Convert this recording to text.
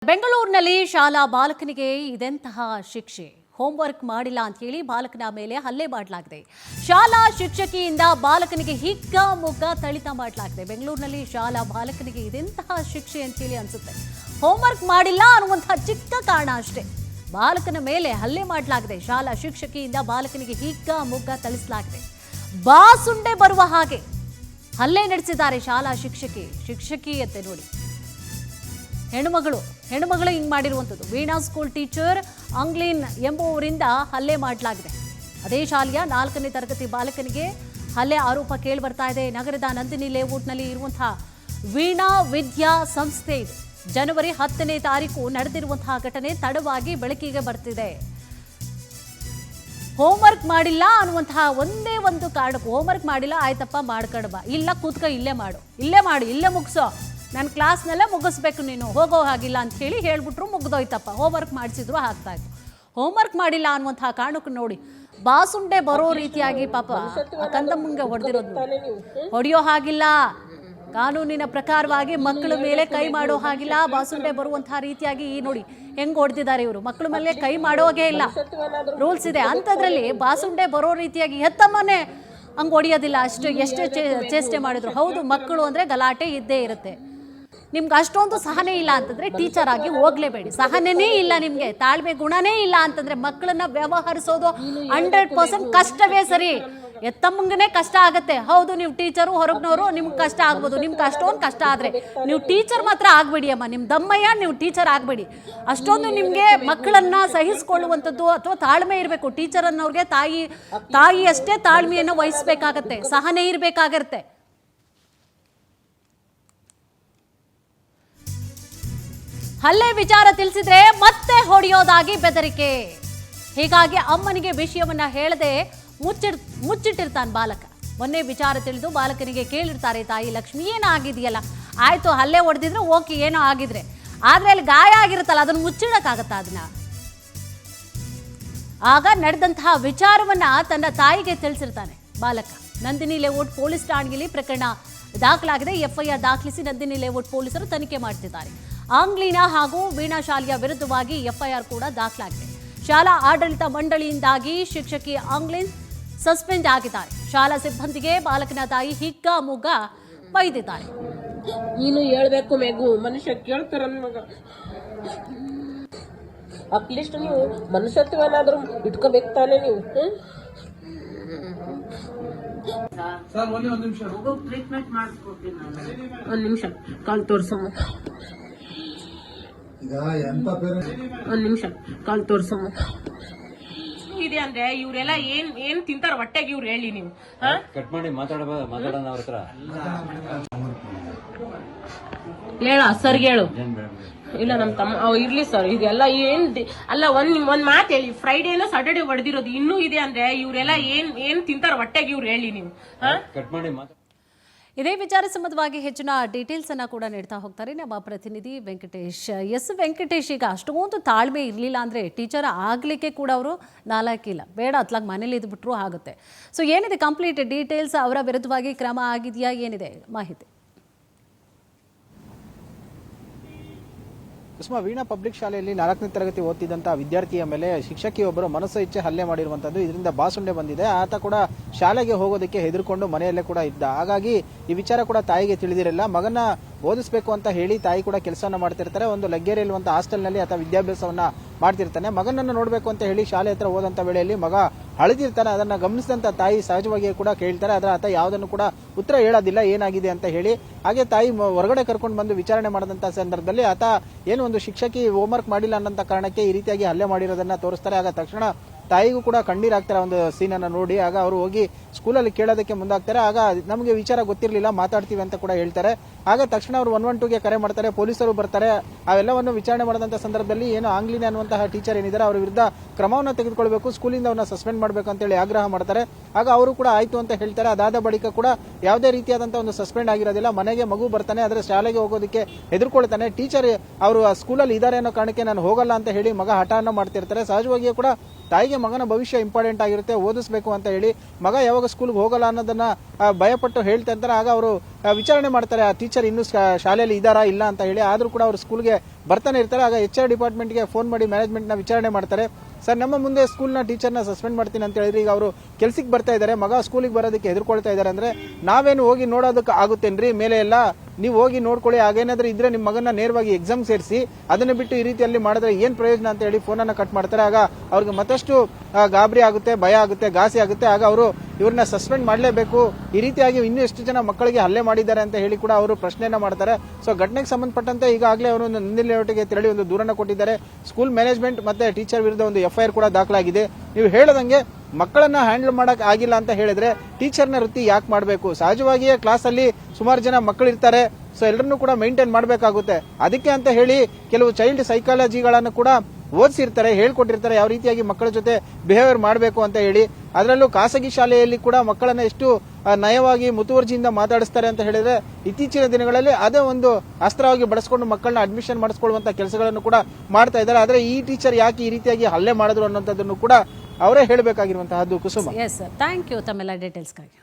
ಬೆಂಗಳೂರಿನಲ್ಲಿ ಶಾಲಾ ಬಾಲಕನಿಗೆ ಇದೆಂತಹ ಶಿಕ್ಷೆ. ಹೋಂವರ್ಕ್ ಮಾಡಿಲ್ಲ ಅಂತ ಹೇಳಿ ಬಾಲಕನ ಮೇಲೆ ಹಲ್ಲೆ ಮಾಡಲಾಗಿದೆ. ಶಾಲಾ ಶಿಕ್ಷಕಿಯಿಂದ ಬಾಲಕನಿಗೆ ಹಿಗ್ಗಾಮುಗ್ಗ ಥಳಿತ ಮಾಡಲಾಗಿದೆ. ಬೆಂಗಳೂರಿನಲ್ಲಿ ಶಾಲಾ ಬಾಲಕನಿಗೆ ಇದೆಂತಹ ಶಿಕ್ಷೆ ಅಂತ ಹೇಳಿ ಅನ್ಸುತ್ತೆ. ಹೋಂವರ್ಕ್ ಮಾಡಿಲ್ಲ ಅನ್ನುವಂತಹ ಚಿಕ್ಕ ಕಾರಣ ಅಷ್ಟೇ ಬಾಲಕನ ಮೇಲೆ ಹಲ್ಲೆ ಮಾಡಲಾಗಿದೆ. ಶಾಲಾ ಶಿಕ್ಷಕಿಯಿಂದ ಬಾಲಕನಿಗೆ ಹಿಗ್ಗಾಮುಗ್ಗ ಥಳಿಸಲಾಗಿದೆ. ಬಾಸುಂಡೆ ಬರುವ ಹಾಗೆ ಹಲ್ಲೆ ನಡೆಸಿದ್ದಾರೆ ಶಾಲಾ ಶಿಕ್ಷಕಿಯತ್ತೆ ನೋಡಿ. ಹೆಣ್ಣುಮಗಳು ಹಿಂಗ್ ಮಾಡಿರುವಂಥದ್ದು. ವೀಣಾ ಸ್ಕೂಲ್ ಟೀಚರ್ ಅಂಗ್ಲೀನ್ ಎಂಬುವರಿಂದ ಹಲ್ಲೆ ಮಾಡಲಾಗಿದೆ. ಅದೇ ಶಾಲೆಯ 4ನೇ ತರಗತಿ ಬಾಲಕನಿಗೆ ಹಲ್ಲೆ ಆರೋಪ ಕೇಳಿ ಬರ್ತಾ ಇದೆ. ನಗರದ ನಂದಿನಿ ಲೇಔಟ್ನಲ್ಲಿ ಇರುವಂತಹ ವೀಣಾ ವಿದ್ಯಾ ಸಂಸ್ಥೆ ಇದು. ಜನವರಿ 10ನೇ ತಾರೀಕು ನಡೆದಿರುವಂತಹ ಘಟನೆ ತಡವಾಗಿ ಬೆಳಕಿಗೆ ಬರ್ತಿದೆ. ಹೋಮ್ವರ್ಕ್ ಮಾಡಿಲ್ಲ ಅನ್ನುವಂತಹ ಒಂದೇ ಒಂದು ಕಾರಣಕ್ಕೂ ಹೋಮ್ವರ್ಕ್ ಮಾಡಿಲ್ಲ, ಆಯ್ತಪ್ಪ ಮಾಡ್ಕೊಂಡ್ ಬಾ, ಇಲ್ಲ ಕೂತ್ಕ, ಇಲ್ಲೇ ಮಾಡು, ಇಲ್ಲೇ ಮುಗಿಸೋ, ನನ್ನ ಕ್ಲಾಸ್ನಲ್ಲೇ ಮುಗಿಸ್ಬೇಕು, ನೀನು ಹೋಗೋ ಹಾಗಿಲ್ಲ ಅಂತ ಹೇಳಿ ಹೇಳ್ಬಿಟ್ರು, ಮುಗ್ದೋಯ್ತಪ್ಪ. ಹೋಮ್ವರ್ಕ್ ಮಾಡಿಸಿದ್ರು ಆಗ್ತಾ ಇತ್ತು. ಹೋಮ್ವರ್ಕ್ ಮಾಡಿಲ್ಲ ಅನ್ನುವಂತಹ ಕಾರಣಕ್ಕೆ ನೋಡಿ ಬಾಸುಂಡೆ ಬರೋ ರೀತಿಯಾಗಿ ಪಾಪ ಕಂದಮ್ಮಂಗೆ ಹೊಡೆದಿರೋದು. ಹೊಡೆಯೋ ಹಾಗಿಲ್ಲ, ಕಾನೂನಿನ ಪ್ರಕಾರವಾಗಿ ಮಕ್ಕಳ ಮೇಲೆ ಕೈ ಮಾಡೋ ಹಾಗಿಲ್ಲ, ಬಾಸುಂಡೆ ಬರುವಂತಹ ರೀತಿಯಾಗಿ ನೋಡಿ ಹೆಂಗ್ ಹೊಡೆದಿದ್ದಾರೆ ಇವರು. ಮಕ್ಕಳ ಮೇಲೆ ಕೈ ಮಾಡೋಗೇ ಇಲ್ಲ, ರೂಲ್ಸ್ ಇದೆ. ಅಂಥದ್ರಲ್ಲಿ ಬಾಸುಂಡೆ ಬರೋ ರೀತಿಯಾಗಿ ಹೆತ್ತಮ್ಮನೇ ಹಂಗೆ ಹೊಡೆಯೋದಿಲ್ಲ. ಎಷ್ಟೇ ಚೇಷ್ಟೆ ಮಾಡಿದ್ರು. ಹೌದು, ಮಕ್ಕಳು ಅಂದರೆ ಗಲಾಟೆ ಇದ್ದೇ ಇರುತ್ತೆ. ನಿಮ್ಗೆ ಅಷ್ಟೊಂದು ಸಹನೆ ಇಲ್ಲ ಅಂತಂದ್ರೆ ಟೀಚರ್ ಆಗಿ ಹೋಗ್ಲೇಬೇಡಿ. ಸಹನೆನೇ ಇಲ್ಲ ನಿಮ್ಗೆ, ತಾಳ್ಮೆ ಗುಣನೇ ಇಲ್ಲ ಅಂತಂದ್ರೆ ಮಕ್ಕಳನ್ನ ವ್ಯವಹರಿಸೋದು 100% ಕಷ್ಟವೇ. ಸರಿ, ಎತ್ತಮ್ಮಂಗನೇ ಕಷ್ಟ ಆಗುತ್ತೆ. ಹೌದು, ನೀವು ಟೀಚರು ಹೊರಗ್ನವರು, ನಿಮ್ಗೆ ಕಷ್ಟ ಆಗ್ಬೋದು. ನಿಮ್ಗೆ ಅಷ್ಟೊಂದು ಕಷ್ಟ ಆದ್ರೆ ನೀವು ಟೀಚರ್ ಮಾತ್ರ ಆಗ್ಬೇಡಿ ಅಮ್ಮ, ನಿಮ್ ದಮ್ಮಯ್ಯ, ನೀವು ಟೀಚರ್ ಆಗ್ಬೇಡಿ. ಅಷ್ಟೊಂದು ನಿಮ್ಗೆ ಮಕ್ಕಳನ್ನ ಸಹಿಸ್ಕೊಳ್ಳುವಂಥದ್ದು ಅಥವಾ ತಾಳ್ಮೆ ಇರಬೇಕು. ಟೀಚರ್ ಅನ್ನೋರ್ಗೆ ತಾಯಿ ಅಷ್ಟೇ ತಾಳ್ಮೆಯನ್ನು ವಹಿಸ್ಬೇಕಾಗತ್ತೆ, ಸಹನೆ ಇರ್ಬೇಕಾಗತ್ತೆ. ಹಲ್ಲೆ ವಿಚಾರ ತಿಳಿಸಿದ್ರೆ ಮತ್ತೆ ಹೊಡೆಯೋದಾಗಿ ಬೆದರಿಕೆ. ಹೀಗಾಗಿ ಅಮ್ಮನಿಗೆ ವಿಷಯವನ್ನ ಹೇಳದೆ ಮುಚ್ಚಿಟ್ಟಿರ್ತಾನೆ ಬಾಲಕ. ಮೊನ್ನೆ ವಿಚಾರ ತಿಳಿದು ಬಾಲಕನಿಗೆ ಕೇಳಿರ್ತಾರೆ ತಾಯಿ ಲಕ್ಷ್ಮಿ, ಏನಾಗಿದೆಯಲ್ಲ, ಆಯ್ತು ಹಲ್ಲೆ ಹೊಡೆದಿದ್ರೆ ಓಕೆ, ಏನೋ ಆಗಿದ್ರೆ, ಆದ್ರೆ ಅಲ್ಲಿ ಗಾಯ ಆಗಿರುತ್ತಲ್ಲ, ಅದನ್ನು ಮುಚ್ಚಿಡಕ್ಕಾಗತ್ತಾ ಅದನ್ನ? ಆಗ ನಡೆದಂತಹ ವಿಚಾರವನ್ನ ತನ್ನ ತಾಯಿಗೆ ತಿಳಿಸಿರ್ತಾನೆ ಬಾಲಕ. ನಂದಿನಿ ಲೇಔಟ್ ಪೊಲೀಸ್ ಠಾಣೆಯಲ್ಲಿ ಪ್ರಕರಣ ದಾಖಲಾಗಿದೆ. ಎಫ್ಐಆರ್ ದಾಖಲಿಸಿ ನಂದಿನಿ ಲೇಔಟ್ ಪೊಲೀಸರು ತನಿಖೆ ಮಾಡ್ತಿದ್ದಾರೆ. ಆಂಗ್ಲೀನಾ ಹಾಗೂ ವೀಣಾ ಶಾಲೆಯ ವಿರುದ್ಧವಾಗಿ ಎಫ್ಐಆರ್ ಕೂಡ ದಾಖಲಾಗಿದೆ. ಶಾಲಾ ಆಡಳಿತ ಮಂಡಳಿಯಿಂದಾಗಿ ಶಿಕ್ಷಕಿ ಆಂಗ್ಲೀನ್ ಸಸ್ಪೆಂಡ್ ಆಗಿದ್ದಾರೆ. ಶಾಲಾ ಸಿಬ್ಬಂದಿಗೆ ಬಾಲಕನ ತಾಯಿ ಹಿಗ್ಗಾಮುಗ್ಗ ಬೈದಿದ್ದಾರೆ. ನೀನು ಹೇಳ್ಬೇಕು ಮೇಗು, ಮನುಷ್ಯ ಕೇಳ್ತಾರ ಮಗ. ಅಟ್ಲೀಸ್ಟ್ ನೀವು ಮನುಷ್ಯತ್ವನಾದ್ರೂ ಇಟ್ಕೋಬೇಕು ತಾನೆ ನೀವು. ಒಂದ್ ನಿಮಿಷ ಕಾಲ್ ತೋರ್ಸಮ್ಮ, ಒಂದ್ ನಿಮಿಷ ಕಾಲ್ ತೋರ್ಸಮ್ಮ. ಇದೆ ಅಂದ್ರೆ ಇವ್ರೆಲ್ಲ ಏನ್ ತಿಂತಾರ ಹೊಟ್ಟೆಗೆ, ಇವ್ರು ಹೇಳಿ ನೀವು. ಕಟ್ ಮಾಡಿ ಮಾತಾಡೋಣ ಅವ್ರ ಹತ್ರ. ಹೇಳ ಸರ್ಗೆ ಹೇಳು. ಇಲ್ಲ ನಮ್ ತಮ್ಮ ಇರ್ಲಿ ಸರ್, ಇದೆಲ್ಲ ಏನ್ ಅಲ್ಲ. ಒಂದ್ ಮಾತು ಹೇಳಿ, ಫ್ರೈಡೇನ ಸಾಟರ್ಡೆ ಹೊಡೆದಿರೋದು ಇನ್ನೂ ಇದೆ ಅಂದ್ರೆ ಇವ್ರೆಲ್ಲ ಏನ್ ತಿಂತಾರ ಹೊಟ್ಟೆಗೆ, ಇವ್ರು ಹೇಳಿ ನೀವು. ಕಟ್ ಮಾಡಿ ಇದೇ ವಿಚಾರ ಸಂಬಂಧವಾಗಿ ಹೆಚ್ಚಿನ ಡೀಟೇಲ್ಸ್ ಅನ್ನ ಕೂಡ ನೀಡ್ತಾ ಹೋಗ್ತಾರೆ ನಮ್ಮ ಪ್ರತಿನಿಧಿ ವೆಂಕಟೇಶ್. ವೆಂಕಟೇಶ್, ಈಗ ಅಷ್ಟೊಂದು ತಾಳ್ಮೆ ಇರಲಿಲ್ಲ ಅಂದ್ರೆ ಟೀಚರ್ ಆಗ್ಲಿಕ್ಕೆ ಕೂಡ ಅವರು ನಾಲಾಕಿಲ್ಲ, ಬೇಡ ಅತ್ಲಾಗ ಮನೇಲಿ ಇದ್ಬಿಟ್ರು ಆಗುತ್ತೆ. ಸೊ ಏನಿದೆ ಕಂಪ್ಲೀಟ್ ಡೀಟೇಲ್ಸ್, ಅವರ ವಿರುದ್ಧವಾಗಿ ಕ್ರಮ ಆಗಿದೆಯಾ, ಏನಿದೆ ಮಾಹಿತಿ? ಕುಸುಮ, ವೀಣಾ ಪಬ್ಲಿಕ್ ಶಾಲೆಯಲ್ಲಿ 4ನೇ ತರಗತಿ ಓದ್ತಿದ್ದಂಥ ವಿದ್ಯಾರ್ಥಿಯ ಮೇಲೆ ಶಿಕ್ಷಕಿಯೊಬ್ಬರು ಮನಸ್ಸು ಇಚ್ಛೆ ಹಲ್ಲೆ ಮಾಡಿರುವಂಥದ್ದು. ಇದರಿಂದ ಬಾಸುಂಡೆ ಬಂದಿದೆ. ಆತ ಕೂಡ ಶಾಲೆಗೆ ಹೋಗೋದಕ್ಕೆ ಹೆದರ್ಕೊಂಡು ಮನೆಯಲ್ಲೇ ಕೂಡ ಇದ್ದ. ಹಾಗಾಗಿ ಈ ವಿಚಾರ ಕೂಡ ತಾಯಿಗೆ ತಿಳಿದಿರಲಿಲ್ಲ. ಮಗನ ಓದಿಸಬೇಕು ಅಂತ ಹೇಳಿ ತಾಯಿ ಕೂಡ ಕೆಲಸವನ್ನ ಮಾಡ್ತಿರ್ತಾರೆ. ಒಂದು ಲಗ್ಗೆರೆಯಲ್ಲಿರುವಂಥ ಹಾಸ್ಟೆಲ್ನಲ್ಲಿ ಆತ ವಿದ್ಯಾಭ್ಯಾಸವನ್ನ ಮಾಡ್ತಿರ್ತಾನೆ. ಮಗನನ್ನು ನೋಡಬೇಕು ಅಂತ ಹೇಳಿ ಶಾಲೆ ಹತ್ರ ಹೋದಂಥ ವೇಳೆಯಲ್ಲಿ ಮಗ ಅಳಿದಿರ್ತಾನೆ. ಅದನ್ನ ಗಮನಿಸಿದಂತ ತಾಯಿ ಸಹಜವಾಗಿಯೇ ಕೂಡ ಕೇಳ್ತಾರೆ. ಆದ್ರೆ ಆತ ಯಾವುದನ್ನು ಕೂಡ ಉತ್ತರ ಹೇಳೋದಿಲ್ಲ, ಏನಾಗಿದೆ ಅಂತ ಹೇಳಿ. ಹಾಗೆ ತಾಯಿ ಹೊರಗಡೆ ಕರ್ಕೊಂಡು ಬಂದು ವಿಚಾರಣೆ ಮಾಡಿದಂತ ಸಂದರ್ಭದಲ್ಲಿ ಆತ ಏನು ಒಂದು ಶಿಕ್ಷಕಿ ಹೋಮ್ವರ್ಕ್ ಮಾಡಿಲ್ಲ ಅನ್ನೋ ಕಾರಣಕ್ಕೆ ಈ ರೀತಿಯಾಗಿ ಹಲ್ಲೆ ಮಾಡಿರೋದನ್ನ ತೋರಿಸ್ತಾರೆ. ಆಗ ತಕ್ಷಣ ತಾಯಿಗೂ ಕೂಡ ಕಣ್ಣೀರಾಗ್ತಾರೆ ಒಂದು ಸೀನ್ ಅನ್ನ ನೋಡಿ. ಆಗ ಅವರು ಹೋಗಿ ಸ್ಕೂಲಲ್ಲಿ ಕೇಳೋದಕ್ಕೆ ಮುಂದಾಗ್ತಾರೆ. ಆಗ ನಮಗೆ ವಿಚಾರ ಗೊತ್ತಿರಲಿಲ್ಲ, ಮಾತಾಡ್ತೀವಿ ಅಂತ ಕೂಡ ಹೇಳ್ತಾರೆ. ಆಗ ತಕ್ಷಣ ಅವರು 112ಗೆ ಕರೆ ಮಾಡ್ತಾರೆ. ಪೊಲೀಸರು ಬರ್ತಾರೆ. ಅವೆಲ್ಲವನ್ನು ವಿಚಾರಣೆ ಮಾಡಿದಂತ ಸಂದರ್ಭದಲ್ಲಿ ಏನು ಆಂಗ್ಲೀನ ಅನ್ನುವಂತಹ ಟೀಚರ್ ಏನಿದ್ದಾರೆ ಅವರ ವಿರುದ್ಧ ಕ್ರಮವನ್ನು ತೆಗೆದುಕೊಳ್ಬೇಕು, ಸ್ಕೂಲಿಂದ ಅವನ್ನ ಸಸ್ಪೆಂಡ್ ಮಾಡಬೇಕು ಅಂತ ಹೇಳಿ ಆಗ್ರಹ ಮಾಡ್ತಾರೆ. ಆಗ ಅವರು ಕೂಡ ಆಯ್ತು ಅಂತ ಹೇಳ್ತಾರೆ. ಅದಾದ ಬಳಿಕ ಕೂಡ ಯಾವುದೇ ರೀತಿಯಾದಂತಹ ಒಂದು ಸಸ್ಪೆಂಡ್ ಆಗಿರೋದಿಲ್ಲ. ಮನೆಗೆ ಮಗು ಬರ್ತಾನೆ, ಆದ್ರೆ ಶಾಲೆಗೆ ಹೋಗೋದಕ್ಕೆ ಹೆದರ್ಕೊಳ್ತಾನೆ. ಟೀಚರ್ ಅವರು ಸ್ಕೂಲಲ್ಲಿ ಇದ್ದಾರೆ ಅನ್ನೋ ಕಾರಣಕ್ಕೆ ನಾನು ಹೋಗಲ್ಲ ಅಂತ ಹೇಳಿ ಮಗ ಹಠಾನ ಮಾಡ್ತಿರ್ತಾರೆ. ಸಹಜವಾಗಿಯೂ ಕೂಡ ತಾಯಿಗೆ ಮಗನ ಭವಿಷ್ಯ ಇಂಪಾರ್ಟೆಂಟ್ ಆಗಿರುತ್ತೆ, ಓದಿಸ್ಬೇಕು ಅಂತ ಹೇಳಿ ಮಗ ಯಾವಾಗ ಸ್ಕೂಲ್ಗೆ ಹೋಗಲ್ಲ ಅನ್ನೋದನ್ನ ಭಯಪಟ್ಟು ಹೇಳ್ತಾ ಇರ್ತಾರೆ. ಆಗ ಅವರು ವಿಚಾರಣೆ ಮಾಡ್ತಾರೆ, ಆ ಟೀಚರ್ ಇನ್ನೂ ಶಾಲೆಯಲ್ಲಿ ಇದ್ದಾರಾ ಇಲ್ಲ ಅಂತ ಹೇಳಿ. ಆದ್ರೂ ಕೂಡ ಅವರು ಸ್ಕೂಲ್ಗೆ ಬರ್ತಾನೆ ಇರ್ತಾರೆ. ಆಗ HR ಡಿಪಾರ್ಟ್ಮೆಂಟ್ಗೆ ಫೋನ್ ಮಾಡಿ ಮ್ಯಾನೇಜ್ಮೆಂಟ್ನ ವಿಚಾರಣೆ ಮಾಡ್ತಾರೆ. ಸರ್, ನಮ್ಮ ಮುಂದೆ ಸ್ಕೂಲ್ನ ಟೀಚರ್ನ ಸಸ್ಪೆಂಡ್ ಮಾಡ್ತೀನಿ ಅಂತ ಹೇಳಿದ್ರೆ ಈಗ ಅವರು ಕೆಲ್ಸಕ್ಕೆ ಬರ್ತಾ ಇದ್ದಾರೆ, ಮಗ ಸ್ಕೂಲಿಗೆ ಬರೋದಕ್ಕೆ ಹೆದರ್ಕೊಳ್ತಾ ಇದ್ದಾರೆ ಅಂದ್ರೆ ನಾವೇನು ಹೋಗಿ ನೋಡೋದಕ್ಕೆ ಆಗುತ್ತೇನ್ರಿ? ಮೇಲೆ ಎಲ್ಲ ನೀವು ಹೋಗಿ ನೋಡ್ಕೊಳ್ಳಿ, ಹಾಗೇನಾದ್ರೂ ಇದ್ರೆ ನಿಮ್ಮ ಮಗನ ನೇರವಾಗಿ ಎಕ್ಸಾಮ್ ಸೇರಿಸಿ, ಅದನ್ನ ಬಿಟ್ಟು ಈ ರೀತಿಯಲ್ಲಿ ಮಾಡಿದ್ರೆ ಏನ್ ಪ್ರಯೋಜನ ಅಂತ ಹೇಳಿ ಫೋನನ್ನ ಕಟ್ ಮಾಡ್ತಾರೆ. ಆಗ ಅವ್ರಿಗೆ ಮತ್ತಷ್ಟು ಗಾಬರಿ ಆಗುತ್ತೆ, ಭಯ ಆಗುತ್ತೆ, ಘಾಸಿ ಆಗುತ್ತೆ. ಆಗ ಅವರು ಇವ್ರನ್ನ ಸಸ್ಪೆಂಡ್ ಮಾಡಲೇಬೇಕು, ಈ ರೀತಿಯಾಗಿ ಇನ್ನೂ ಎಷ್ಟು ಜನ ಮಕ್ಕಳಿಗೆ ಹಲ್ಲೆ ಮಾಡಿದ್ದಾರೆ ಅಂತ ಹೇಳಿ ಕೂಡ ಅವರು ಪ್ರಶ್ನೆಯನ್ನ ಮಾಡ್ತಾರೆ. ಸೊ ಘಟನೆಗೆ ಸಂಬಂಧಪಟ್ಟಂತೆ ಈಗಾಗಲೇ ಅವರು ಒಂದು ನಿಂದನೆಗೆ ತೆರಳಿ ಒಂದು ದೂರನ್ನ ಕೊಟ್ಟಿದ್ದಾರೆ. ಸ್ಕೂಲ್ ಮ್ಯಾನೇಜ್ಮೆಂಟ್ ಮತ್ತೆ ಟೀಚರ್ ವಿರುದ್ಧ ಒಂದು FIR ಕೂಡ ದಾಖಲಾಗಿದೆ. ನೀವು ಹೇಳದಂಗೆ ಮಕ್ಕಳನ್ನ ಹ್ಯಾಂಡಲ್ ಮಾಡಕ್ ಆಗಿಲ್ಲ ಅಂತ ಹೇಳಿದ್ರೆ ಟೀಚರ್ನ ವೃತ್ತಿ ಯಾಕೆ ಮಾಡಬೇಕು? ಸಹಜವಾಗಿಯೇ ಕ್ಲಾಸ್ ಅಲ್ಲಿ ಸುಮಾರು ಜನ ಮಕ್ಕಳಿರ್ತಾರೆ, ಸೊ ಎಲ್ಲರನ್ನೂ ಕೂಡ ಮೇಂಟೈನ್ ಮಾಡಬೇಕಾಗುತ್ತೆ. ಅದಕ್ಕೆ ಅಂತ ಹೇಳಿ ಕೆಲವು ಚೈಲ್ಡ್ ಸೈಕಾಲಜಿಗಳನ್ನು ಕೂಡ ಓದಿಸಿರ್ತಾರೆ, ಹೇಳ್ಕೊಟ್ಟಿರ್ತಾರೆ ಯಾವ ರೀತಿಯಾಗಿ ಮಕ್ಕಳ ಜೊತೆ ಬಿಹೇವಿಯರ್ ಮಾಡಬೇಕು ಅಂತ ಹೇಳಿ. ಅದರಲ್ಲೂ ಖಾಸಗಿ ಶಾಲೆಯಲ್ಲಿ ಕೂಡ ಮಕ್ಕಳನ್ನ ಎಷ್ಟು ನಯವಾಗಿ ಮುತುವರ್ಜಿಯಿಂದ ಮಾತಾಡಿಸ್ತಾರೆ ಅಂತ ಹೇಳಿದ್ರೆ ಇತ್ತೀಚಿನ ದಿನಗಳಲ್ಲಿ ಅದೇ ಒಂದು ಅಸ್ತ್ರವಾಗಿ ಬಳಸ್ಕೊಂಡು ಮಕ್ಕಳನ್ನ ಅಡ್ಮಿಷನ್ ಮಾಡಿಸ್ಕೊಳ್ಳುವಂತ ಕೆಲಸಗಳನ್ನು ಕೂಡ ಮಾಡ್ತಾ ಇದ್ದಾರೆ. ಆದ್ರೆ ಈ ಟೀಚರ್ ಯಾಕೆ ಈ ರೀತಿಯಾಗಿ ಹಲ್ಲೆ ಮಾಡಿದ್ರು ಅನ್ನೋಂಥದ್ದನ್ನು ಕೂಡ ಅವರೇ ಹೇಳಬೇಕಾಗಿರುವಂತಹದ್ದು. ಕುಸುಮ. ಎಸ್ ಸರ್, ಥ್ಯಾಂಕ್ ಯು ತಮ್ಮೆಲ್ಲ ಡೀಟೇಲ್ಸ್ಗಾಗಿ.